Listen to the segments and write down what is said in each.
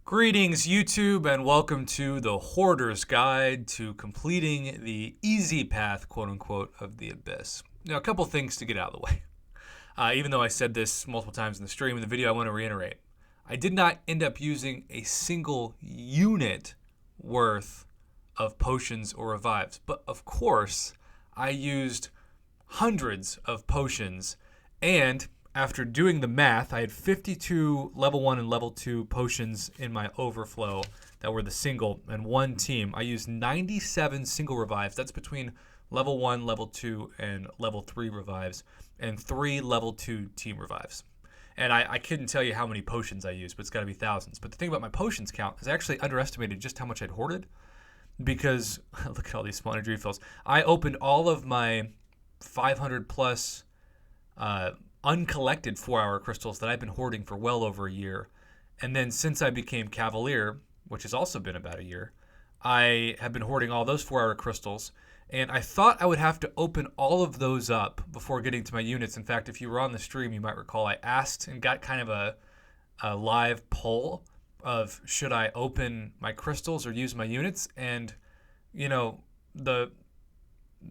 Greetings, YouTube, and welcome to the Hoarder's Guide to completing the easy path, quote unquote, of the Abyss. Now, a couple things to get out of the way. Even though I said this multiple times in the stream and the video, I want to reiterate. I did not end up using a single unit worth of potions or revives. But of course, I used hundreds of potions, and after doing the math, I had 52 level 1 and level 2 potions in my overflow that were the single and one team. I used 97 single revives. That's between level 1, level 2, and level 3 revives, and 3 level 2 team revives. And I couldn't tell you how many potions I used, but it's got to be thousands. But the thing about my potions count is I actually underestimated just how much I'd hoarded, because look at all these spawn energy refills. I opened all of my 500 plus uncollected 4-hour crystals that I've been hoarding for well over a year. And then since I became Cavalier, which has also been about a year, I have been hoarding all those 4-hour crystals. And I thought I would have to open all of those up before getting to my units. In fact, if you were on the stream, you might recall I asked and got kind of a live poll of should I open my crystals or use my units. And, you know,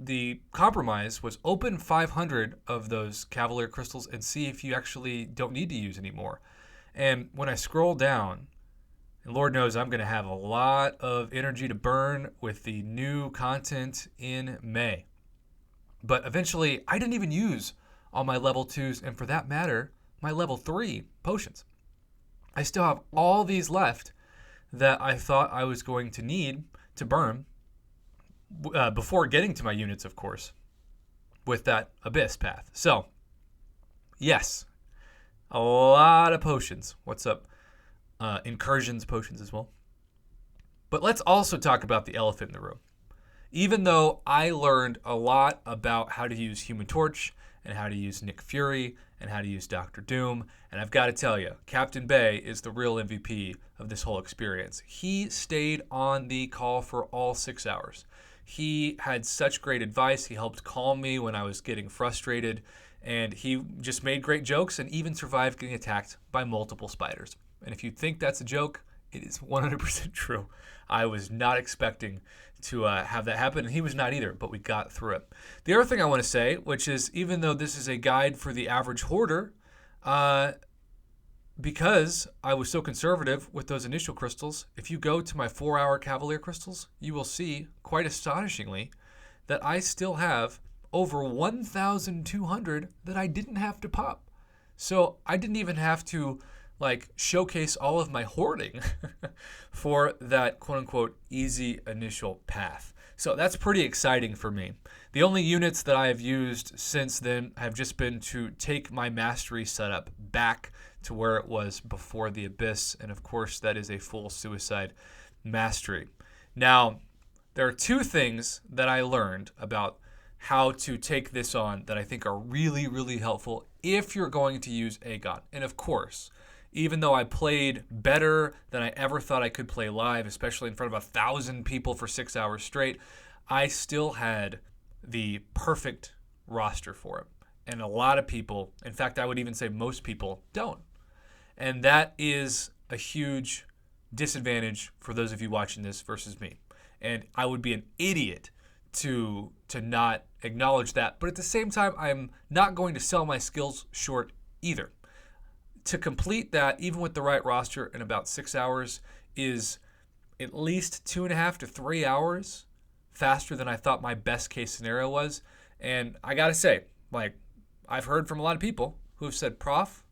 the compromise was open 500 of those Cavalier crystals and see if you actually don't need to use anymore. And when I scroll down, and Lord knows I'm going to have a lot of energy to burn with the new content in May. But eventually, I didn't even use all my level 2s, and for that matter, my level 3 potions. I still have all these left that I thought I was going to need to burn before getting to my units, of course, with that Abyss path. So, yes, a lot of potions. What's up? Incursions potions as well. But let's also talk about the elephant in the room. Even though I learned a lot about how to use Human Torch and how to use Nick Fury and how to use Dr. Doom, and I've got to tell you, Captain Bay is the real MVP of this whole experience. He stayed on the call for all 6 hours. He had such great advice. He helped calm me when I was getting frustrated, and he just made great jokes and even survived getting attacked by multiple spiders. And if you think that's a joke, it is 100% true. I was not expecting to have that happen, and he was not either, but we got through it. The other thing I want to say, which is even though this is a guide for the average hoarder, because I was so conservative with those initial crystals, if you go to my 4-hour Cavalier crystals, you will see, quite astonishingly, that I still have over 1,200 that I didn't have to pop. So I didn't even have to showcase all of my hoarding for that quote-unquote easy initial path. So that's pretty exciting for me. The only units that I have used since then have just been to take my mastery setup back to where it was before the Abyss, and of course that is a full suicide mastery. Now, there are two things that I learned about how to take this on that I think are really, really helpful if you're going to use Aegon. And of course, even though I played better than I ever thought I could play live, especially in front of 1,000 people for 6 hours straight, I still had the perfect roster for it. And a lot of people, in fact, I would even say most people, don't. And that is a huge disadvantage for those of you watching this versus me. And I would be an idiot to not acknowledge that. But at the same time, I'm not going to sell my skills short either. To complete that, even with the right roster in about 6 hours, is at least 2.5 to 3 hours faster than I thought my best case scenario was. And I gotta say, I've heard from a lot of people who have said, Prof,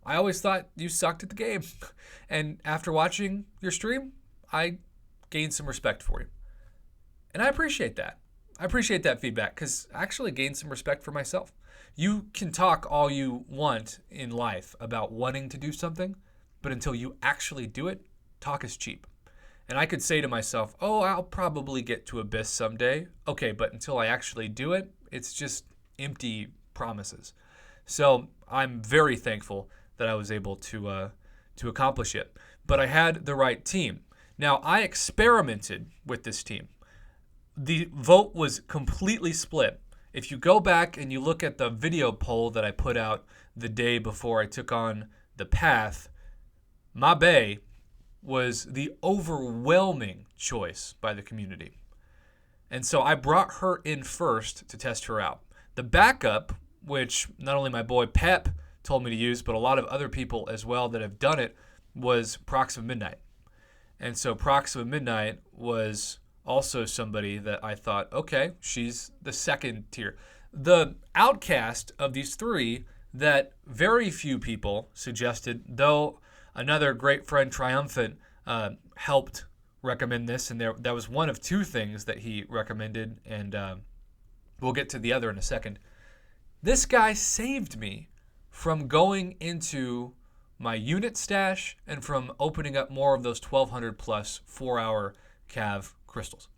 I always thought you sucked at the game. And after watching your stream, I gained some respect for you. And I appreciate that. I appreciate that feedback because I actually gained some respect for myself. You can talk all you want in life about wanting to do something, but until you actually do it, talk is cheap. And I could say to myself, oh, I'll probably get to Abyss someday. Okay, but until I actually do it, it's just empty promises. So I'm very thankful that I was able to accomplish it. But I had the right team. Now, I experimented with this team. The vote was completely split. If you go back and you look at the video poll that I put out the day before I took on the path, my bae was the overwhelming choice by the community. And so I brought her in first to test her out. The backup, which not only my boy Pep told me to use, but a lot of other people as well that have done it, was Proxima Midnight. And so Proxima Midnight was also somebody that I thought, okay, she's the second tier. The outcast of these three that very few people suggested, though another great friend, Triumphant, helped recommend this, and that was one of two things that he recommended, and we'll get to the other in a second. This guy saved me from going into my unit stash and from opening up more of those 1,200 plus 4-hour cav crystals.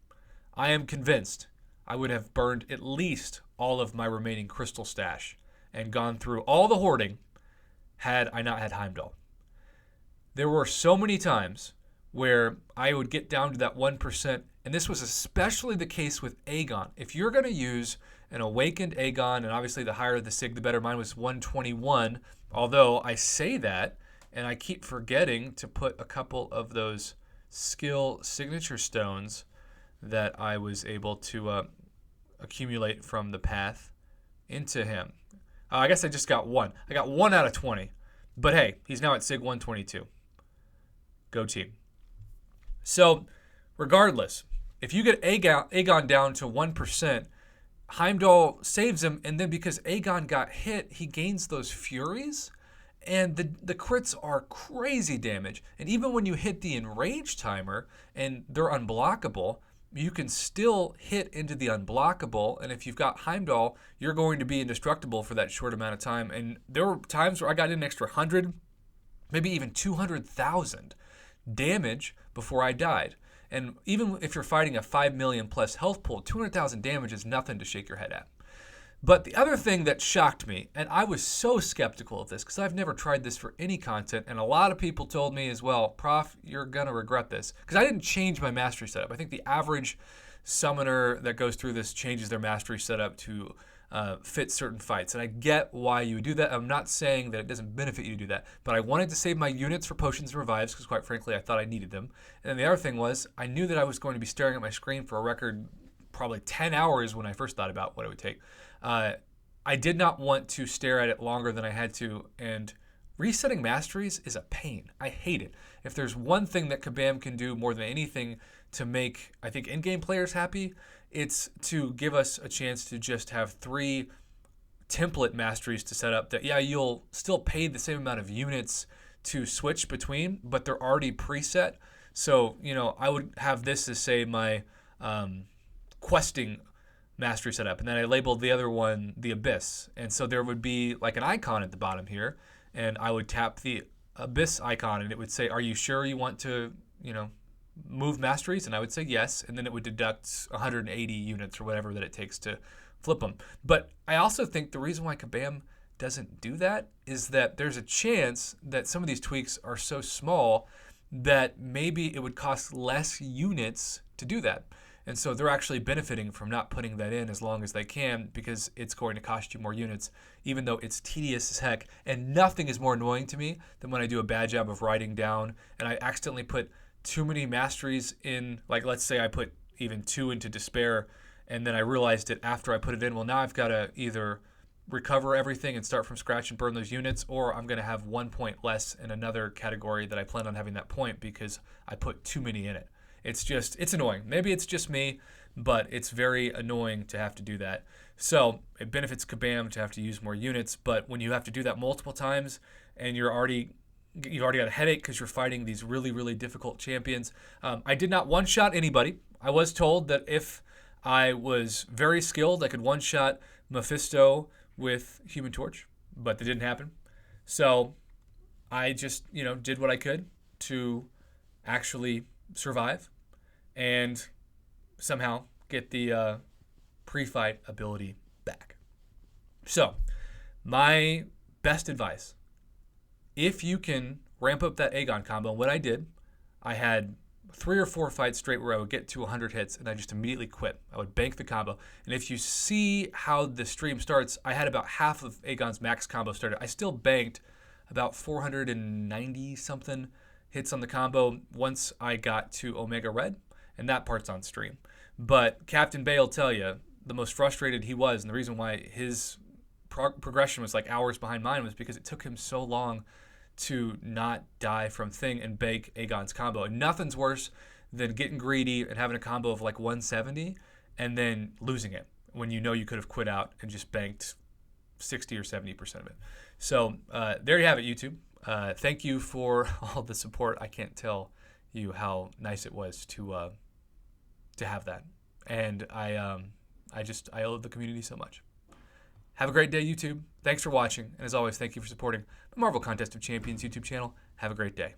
I am convinced I would have burned at least all of my remaining crystal stash and gone through all the hoarding had I not had Heimdall. There were so many times where I would get down to that 1%, and this was especially the case with Aegon. If you're going to use an awakened Aegon, and obviously the higher the sig, the better. Mine was 121, although I say that, and I keep forgetting to put a couple of those skill signature stones that I was able to accumulate from the path into him. I guess I just got one. I got 1 out of 20. But hey, he's now at sig 122. Go team. So, regardless, if you get Aegon down to 1%, Heimdall saves him, and then because Aegon got hit, he gains those Furies, and the crits are crazy damage. And even when you hit the Enrage timer, and they're unblockable, you can still hit into the unblockable, and if you've got Heimdall, you're going to be indestructible for that short amount of time. And there were times where I got an extra 100, maybe even 200,000 damage before I died. And even if you're fighting a 5 million plus health pool, 200,000 damage is nothing to shake your head at. But the other thing that shocked me, and I was so skeptical of this because I've never tried this for any content, and a lot of people told me as well, Prof, you're going to regret this. Because I didn't change my mastery setup. I think the average summoner that goes through this changes their mastery setup to fit certain fights. And I get why you would do that. I'm not saying that it doesn't benefit you to do that. But I wanted to save my units for potions and revives because quite frankly I thought I needed them. And then the other thing was I knew that I was going to be staring at my screen for a record probably 10 hours when I first thought about what it would take. I did not want to stare at it longer than I had to, and resetting masteries is a pain. I hate it. If there's one thing that Kabam can do more than anything to make, I think, in-game players happy, it's to give us a chance to just have 3 template masteries to set up that, yeah, you'll still pay the same amount of units to switch between, but they're already preset. So, I would have this as, say, my questing mastery setup, and then I labeled the other one the Abyss. And so there would be like an icon at the bottom here, and I would tap the Abyss icon, and it would say, are you sure you want to, move masteries? And I would say yes, and then it would deduct 180 units or whatever that it takes to flip them. But I also think the reason why Kabam doesn't do that is that there's a chance that some of these tweaks are so small that maybe it would cost less units to do that. And so they're actually benefiting from not putting that in as long as they can because it's going to cost you more units, even though it's tedious as heck. And nothing is more annoying to me than when I do a bad job of writing down and I accidentally put too many masteries in, like let's say I put even 2 into Despair, and then I realized it after I put it in, well, now I've got to either recover everything and start from scratch and burn those units, or I'm going to have 1 point less in another category that I plan on having that point because I put too many in it. It's annoying. Maybe it's just me, but it's very annoying to have to do that. So it benefits Kabam to have to use more units, but when you have to do that multiple times and you've already got a headache because you're fighting these really, really difficult champions. I did not one-shot anybody. I was told that if I was very skilled, I could one-shot Mephisto with Human Torch, but that didn't happen. So I just, did what I could to actually survive and somehow get the pre-fight ability back. So, my best advice, if you can ramp up that Aegon combo, what I did, I had 3 or 4 fights straight where I would get to 100 hits and I just immediately quit. I would bank the combo. And if you see how the stream starts, I had about half of Aegon's max combo started. I still banked about 490 something hits on the combo once I got to Omega Red, and that part's on stream. But Captain Bay will tell you the most frustrated he was, and the reason why his progression was like hours behind mine was because it took him so long to not die from Thing and bake Aegon's combo. And nothing's worse than getting greedy and having a combo of like 170 and then losing it when you know you could have quit out and just banked 60 or 70% of it. So there you have it, YouTube. Thank you for all the support. I can't tell you how nice it was to have that. And I owe the community so much. Have a great day, YouTube. Thanks for watching. And as always, thank you for supporting the Marvel Contest of Champions YouTube channel. Have a great day.